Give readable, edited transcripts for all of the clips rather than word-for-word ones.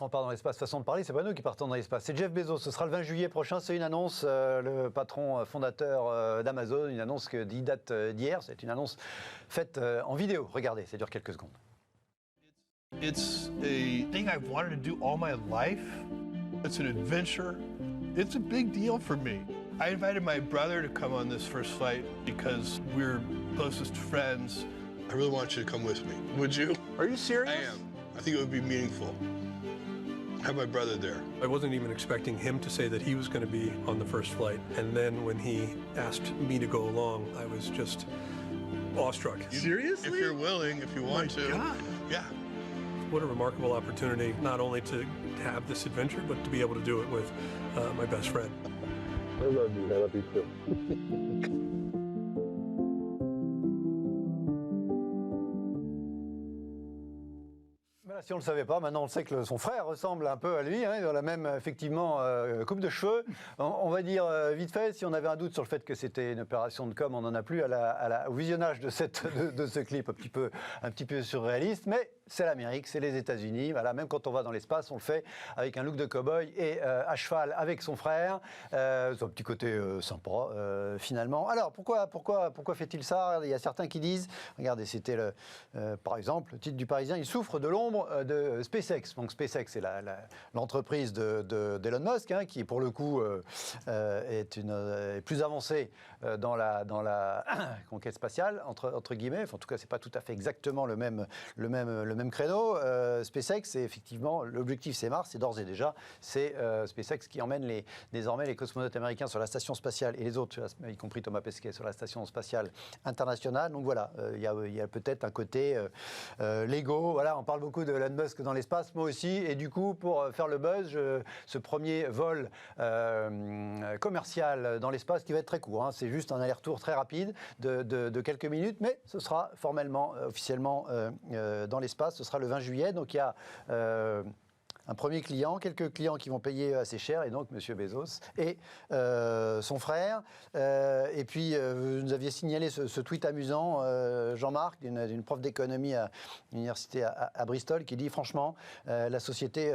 On part dans l'espace, façon de parler, c'est pas nous qui partons dans l'espace, c'est Jeff Bezos. Ce sera le 20 juillet prochain, c'est une annonce, le patron fondateur d'Amazon, une annonce qui date d'hier, c'est une annonce faite en vidéo. Regardez, ça dure quelques secondes. It's a thing I've wanted to do all my life. It's an adventure. It's a big deal for me. I invited my brother to come on this first flight because we're closest friends. I really want you to come with me. Would you? Are you serious? I am. I think it would be meaningful. Have my brother there. I wasn't even expecting him to say that he was going to be on the first flight. And then when he asked me to go along, I was just awestruck. Seriously? If you're willing, if you want to. God. Yeah. What a remarkable opportunity, not only to have this adventure, but to be able to do it with my best friend. I love you. I love you too. Si on ne le savait pas, maintenant on le sait que son frère ressemble un peu à lui, hein, dans la même effectivement coupe de cheveux. On va dire vite fait, si on avait un doute sur le fait que c'était une opération de com, on n'en a plus au visionnage de ce clip un petit peu surréaliste, mais c'est l'Amérique, c'est les États-Unis. Voilà, même quand on va dans l'espace, on le fait avec un look de cow-boy et à cheval avec son frère. C'est un petit côté sympa finalement. Alors pourquoi fait-il ça? Il y a certains qui disent, regardez, c'était par exemple le titre du Parisien, il souffre de l'ombre de SpaceX. Donc SpaceX, c'est l'entreprise d'Elon Musk, hein, qui pour le coup est plus avancée dans la conquête spatiale entre guillemets. Enfin, en tout cas, c'est pas tout à fait exactement le même créneau. SpaceX, c'est effectivement l'objectif, c'est Mars. Et d'ores et déjà, c'est SpaceX qui emmène désormais les cosmonautes américains sur la station spatiale et les autres, y compris Thomas Pesquet, sur la station spatiale internationale. Donc voilà, il y a peut-être un côté Lego. Voilà, on parle beaucoup de Elon Musk dans l'espace, moi aussi, et du coup, pour faire le buzz, ce premier vol commercial dans l'espace, qui va être très court, hein, c'est juste un aller-retour très rapide de quelques minutes, mais ce sera formellement, officiellement dans l'espace, ce sera le 20 juillet, donc il y a un premier client, quelques clients qui vont payer assez cher, et donc M. Bezos et son frère. Et puis, vous nous aviez signalé ce tweet amusant, Jean-Marc, d'une prof d'économie à l'université à Bristol, qui dit franchement, la société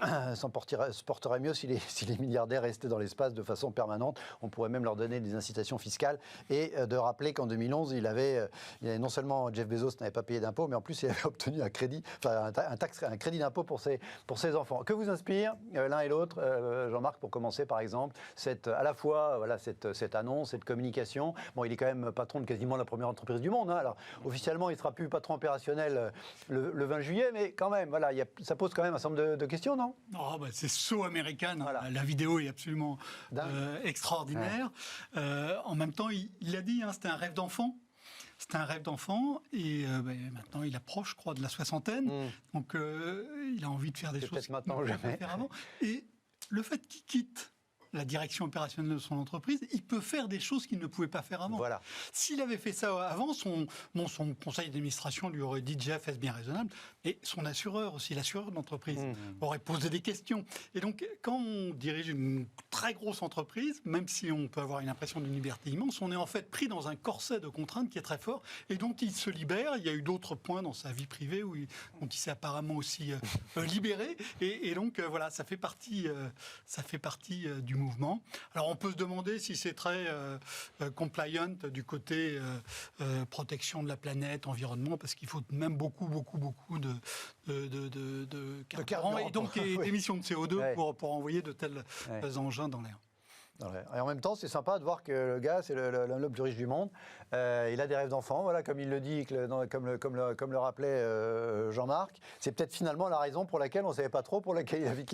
se porterait mieux si les milliardaires restaient dans l'espace de façon permanente. On pourrait même leur donner des incitations fiscales. Et de rappeler qu'en 2011, il avait non seulement Jeff Bezos n'avait pas payé d'impôts, mais en plus il avait obtenu un crédit, enfin un crédit d'impôt pour ses enfants. Que vous inspire l'un et l'autre, Jean-Marc, pour commencer par exemple, à la fois cette annonce, cette communication. Bon, il est quand même patron de quasiment la première entreprise du monde, hein. Alors officiellement, il ne sera plus patron opérationnel le 20 juillet, mais quand même, voilà, ça pose quand même un certain nombre de questions, non? Oh, bah c'est So American, voilà. La vidéo est absolument extraordinaire. Ouais. En même temps, il a dit, hein, c'était un rêve d'enfant. C'était un rêve d'enfant et maintenant il approche, je crois, de la soixantaine. Donc il a envie de faire des choses qu'il ne pouvait pas faire avant. Et le fait qu'il quitte la direction opérationnelle de son entreprise, il peut faire des choses qu'il ne pouvait pas faire avant. Voilà. S'il avait fait ça avant, son conseil d'administration lui aurait dit Jeff, est-ce bien raisonnable? Et son assureur aussi, l'assureur de l'entreprise, aurait posé des questions. Et donc, quand on dirige une très grosse entreprise, même si on peut avoir une impression d'une liberté immense, on est en fait pris dans un corset de contraintes qui est très fort et dont il se libère. Il y a eu d'autres points dans sa vie privée dont il s'est apparemment aussi libéré. Et donc, voilà, ça fait partie du mouvement. Alors on peut se demander si c'est très compliant du côté protection de la planète, environnement, parce qu'il faut même beaucoup de carburant et donc d'émissions de CO2 pour envoyer de tels engins dans l'air. Et en même temps, c'est sympa de voir que le gars, c'est l'homme le plus riche du monde. Il a des rêves d'enfant, voilà, comme il le dit, comme le rappelait Jean-Marc. C'est peut-être finalement la raison pour laquelle on ne savait pas trop, pour laquelle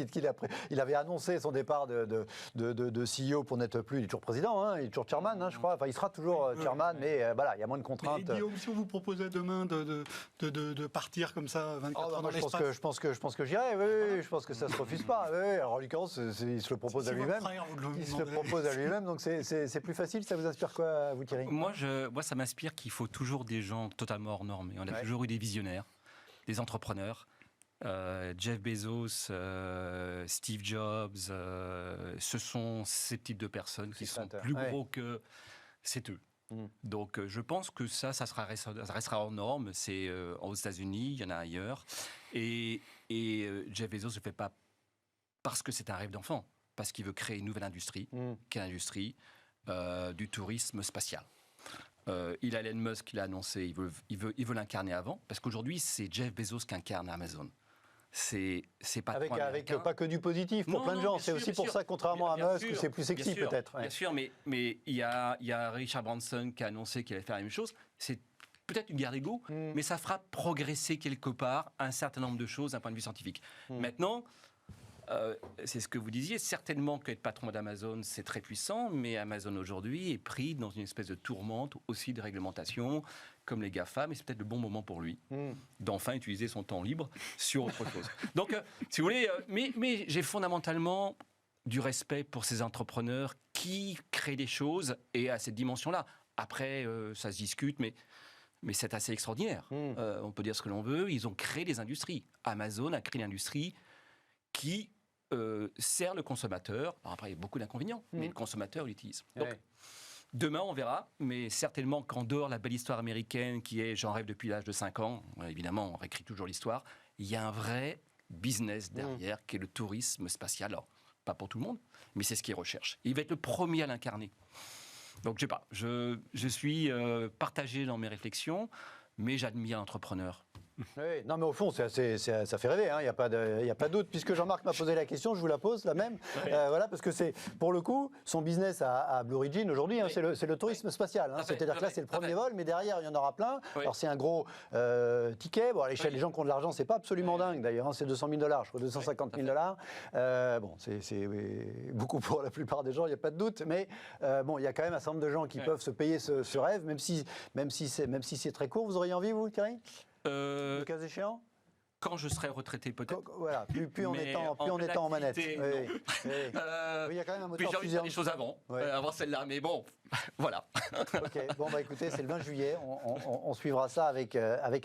il avait annoncé son départ de CEO pour n'être plus, il est toujours président, hein, il est toujours chairman, hein, je crois. Enfin, il sera toujours chairman, mais voilà, il y a moins de contraintes. Mais Guillaume, si on vous proposait demain de partir comme ça 24 heures dans l'espace, je pense que j'irai, oui, je pense que ça ne se refuse pas. Oui, alors en l'occurrence, il se le propose à lui-même. Propose à lui-même, donc c'est plus facile. Ça vous inspire quoi, vous, Thierry? Moi, ça m'inspire qu'il faut toujours des gens totalement hors normes. Et on a toujours eu des visionnaires, des entrepreneurs. Jeff Bezos, Steve Jobs, ce sont ces types de personnes qui sont plus gros que... C'est eux. Donc je pense que ça restera hors norme. C'est aux États-Unis, il y en a ailleurs. Et Jeff Bezos ne le fait pas parce que c'est un rêve d'enfant, parce qu'il veut créer une nouvelle industrie, qui est l'industrie du tourisme spatial. Il a Elon Musk qui l'a annoncé, il veut l'incarner avant, parce qu'aujourd'hui, c'est Jeff Bezos qui incarne Amazon. C'est pas avec pas que du positif pour plein de gens. C'est aussi pour ça, contrairement à Musk, que c'est plus sexy peut-être. Bien sûr, mais il y a Richard Branson qui a annoncé qu'il allait faire la même chose. C'est peut-être une guerre d'ego, mais ça fera progresser quelque part un certain nombre de choses d'un point de vue scientifique. Maintenant, c'est ce que vous disiez, certainement qu'être patron d'Amazon, c'est très puissant, mais Amazon aujourd'hui est pris dans une espèce de tourmente aussi de réglementation, comme les GAFA, mais c'est peut-être le bon moment pour lui d'enfin utiliser son temps libre sur autre chose. Donc, si vous voulez, mais j'ai fondamentalement du respect pour ces entrepreneurs qui créent des choses et à cette dimension-là. Après, ça se discute, mais c'est assez extraordinaire. On peut dire ce que l'on veut, ils ont créé des industries. Amazon a créé une industrie qui sert le consommateur. Alors après, il y a beaucoup d'inconvénients, mais le consommateur l'utilise. Donc, demain, on verra, mais certainement qu'en dehors de la belle histoire américaine qui est « j'en rêve depuis l'âge de 5 ans », évidemment, on réécrit toujours l'histoire, il y a un vrai business derrière qui est le tourisme spatial. Alors, pas pour tout le monde, mais c'est ce qu'il recherche. Il va être le premier à l'incarner. Donc, je sais pas, je suis partagé dans mes réflexions, mais j'admire l'entrepreneur. Oui, non mais au fond, ça fait rêver, il n'y a pas de doute. Puisque Jean-Marc m'a posé la question, je vous la pose, la même. Voilà, parce que c'est, pour le coup, son business à Blue Origin aujourd'hui, c'est le tourisme spatial. C'est-à-dire que là, c'est le premier vol, mais derrière, il y en aura plein. Alors, c'est un gros ticket. Bon, à l'échelle des gens qui ont de l'argent, c'est pas absolument dingue, d'ailleurs. C'est 200 000 $, je crois, 250 000 $. Bon, c'est beaucoup pour la plupart des gens, il n'y a pas de doute. Mais bon, il y a quand même un certain nombre de gens qui peuvent se payer ce rêve, même si c'est très court. Vous auriez envie, vous, Thierry ? Le cas échéant ? Quand je serai retraité, peut-être. Voilà, plus en étant en manette. Oui, il y a quand même un moteur puis j'ai envie de faire des choses avant, avant celle-là, mais bon, voilà. Ok, bon bah écoutez, c'est le 20 juillet, on suivra ça avec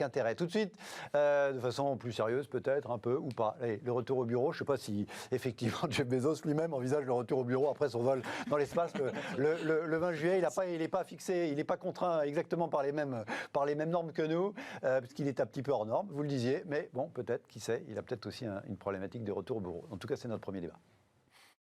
intérêt. Tout de suite, de façon plus sérieuse peut-être, un peu, ou pas. Allez, le retour au bureau, je ne sais pas si effectivement Jeff Bezos lui-même envisage le retour au bureau après son vol dans l'espace. Le 20 juillet, il n'est pas fixé, il n'est pas contraint exactement par les mêmes normes que nous, puisqu'il est un petit peu hors norme, vous le disiez, mais bon, peut-être, qui sait, il a peut-être aussi une problématique de retour au bureau. En tout cas, c'est notre premier débat.